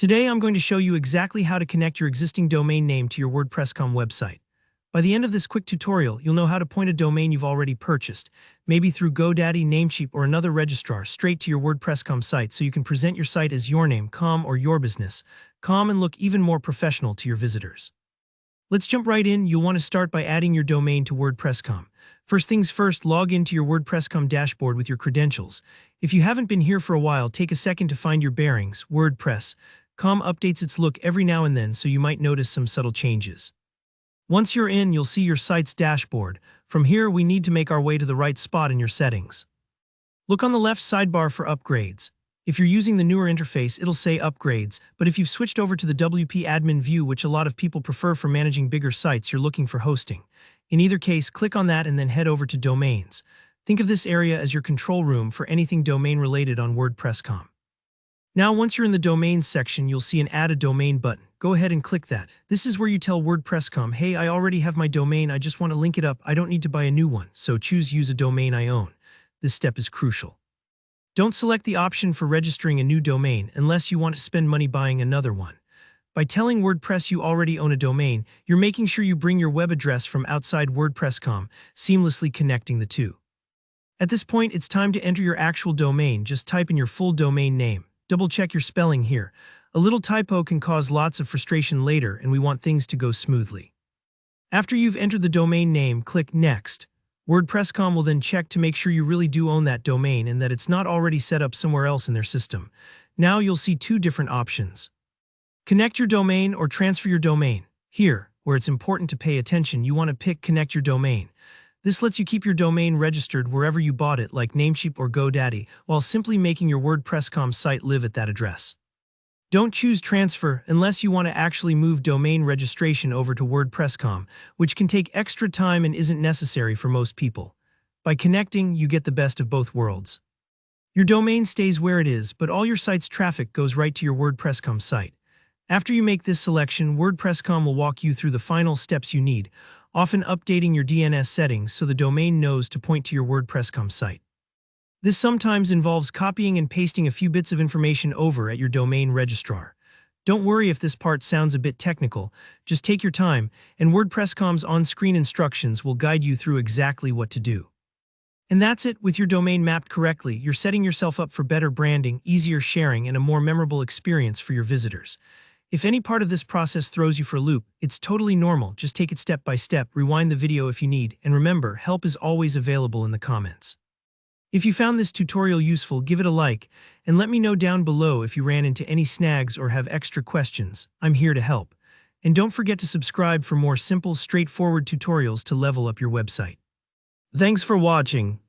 Today I'm going to show you exactly how to connect your existing domain name to your WordPress.com website. By the end of this quick tutorial, you'll know how to point a domain you've already purchased, maybe through GoDaddy, Namecheap, or another registrar, straight to your WordPress.com site so you can present your site as your name, or your business, and look even more professional to your visitors. Let's jump right in. You'll want to start by adding your domain to WordPress.com. First things first, log into your WordPress.com dashboard with your credentials. If you haven't been here for a while, take a second to find your bearings. WordPress.com updates its look every now and then, so you might notice some subtle changes. Once you're in, you'll see your site's dashboard. From here, we need to make our way to the right spot in your settings. Look on the left sidebar for upgrades. If you're using the newer interface, it'll say upgrades, but if you've switched over to the WP admin view, which a lot of people prefer for managing bigger sites, you're looking for hosting. In either case, click on that and then head over to domains. Think of this area as your control room for anything domain related on WordPress.com. Now, once you're in the domains section, you'll see an add a domain button. Go ahead and click that. This is where you tell WordPress.com, hey, I already have my domain, I just want to link it up, I don't need to buy a new one, so choose use a domain I own. This step is crucial. Don't select the option for registering a new domain unless you want to spend money buying another one. By telling WordPress you already own a domain, you're making sure you bring your web address from outside WordPress.com, seamlessly connecting the two. At this point, it's time to enter your actual domain. Just type in your full domain name. Double-check your spelling here. A little typo can cause lots of frustration later, and we want things to go smoothly. After you've entered the domain name, click Next. WordPress.com will then check to make sure you really do own that domain and that it's not already set up somewhere else in their system. Now you'll see two different options. Connect your domain or transfer your domain. Here, where it's important to pay attention, you want to pick Connect your domain. This lets you keep your domain registered wherever you bought it, like Namecheap or GoDaddy, while simply making your WordPress.com site live at that address. Don't choose Transfer unless you want to actually move domain registration over to WordPress.com, which can take extra time and isn't necessary for most people. By connecting, you get the best of both worlds. Your domain stays where it is, but all your site's traffic goes right to your WordPress.com site. After you make this selection, WordPress.com will walk you through the final steps you need, often updating your DNS settings so the domain knows to point to your WordPress.com site. This sometimes involves copying and pasting a few bits of information over at your domain registrar. Don't worry if this part sounds a bit technical, just take your time, and WordPress.com's on-screen instructions will guide you through exactly what to do. And that's it. With your domain mapped correctly, you're setting yourself up for better branding, easier sharing, and a more memorable experience for your visitors. If any part of this process throws you for a loop, it's totally normal. Just take it step by step, rewind the video if you need, and remember, help is always available in the comments. If you found this tutorial useful, give it a like, and let me know down below if you ran into any snags or have extra questions. I'm here to help. And don't forget to subscribe for more simple, straightforward tutorials to level up your website. Thanks for watching.